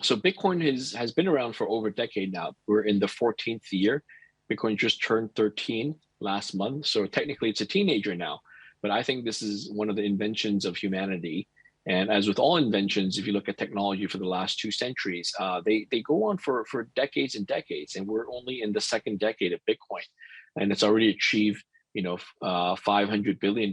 So Bitcoin has been around for over a decade now. We're in the 14th year. Bitcoin just turned 13 last month. So technically it's a teenager now. But I think this is one of the inventions of humanity. And as with all inventions, if you look at technology for the last 2 centuries, they go on for decades and decades. And we're only in the second decade of Bitcoin. And it's already achieved, $500 billion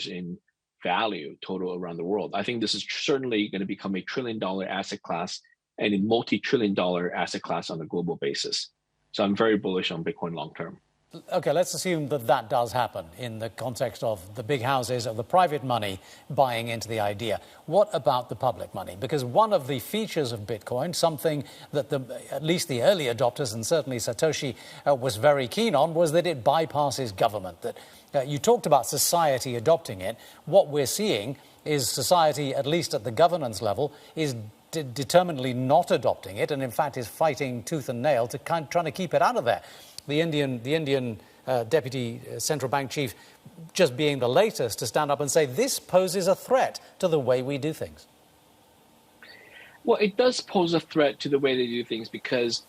in value total around the world. I think this is certainly going to become a trillion-dollar asset class and a multi-trillion-dollar asset class on a global basis. So I'm very bullish on Bitcoin long term. Okay, let's assume that that does happen in the context of the big houses, of the private money buying into the idea. What about the public money? Because one of the features of Bitcoin, something that at least the early adopters, and certainly Satoshi was very keen on, was that it bypasses government. That you talked about society adopting it. What we're seeing is society, at least at the governance level, is determinedly not adopting it, and in fact is fighting tooth and nail to trying to keep it out of there. The Indian deputy central bank chief just being the latest to stand up and say this poses a threat to the way we do things. Well, it does pose a threat to the way they do things because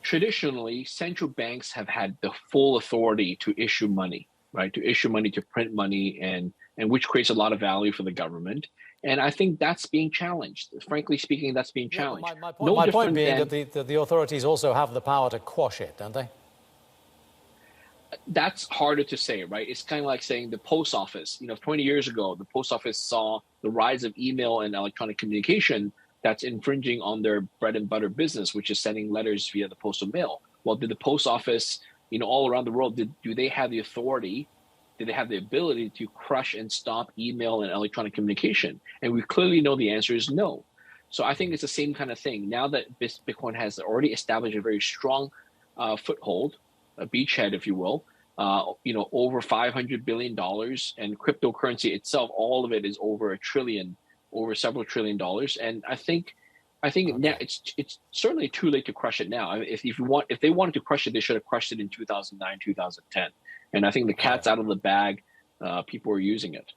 traditionally central banks have had the full authority to issue money, right? To issue money, to print money, and which creates a lot of value for the government. And I think that's being challenged. Frankly speaking, that's being challenged. My point being that the authorities also have the power to quash it, don't they? That's harder to say, right? It's kind of like saying the post office. 20 years ago, the post office saw the rise of email and electronic communication that's infringing on their bread and butter business, which is sending letters via the postal mail. Well, did the post office, all around the world, do they have the authority? Do they have the ability to crush and stop email and electronic communication? And we clearly know the answer is no. So I think it's the same kind of thing. Now that Bitcoin has already established a very strong foothold, a beachhead, if you will, over $500 billion, and cryptocurrency itself, all of it is over several trillion dollars. And I think now it's certainly too late to crush it now. If they wanted to crush it, they should have crushed it in 2009, 2010. And I think the cat's out of the bag. People are using it.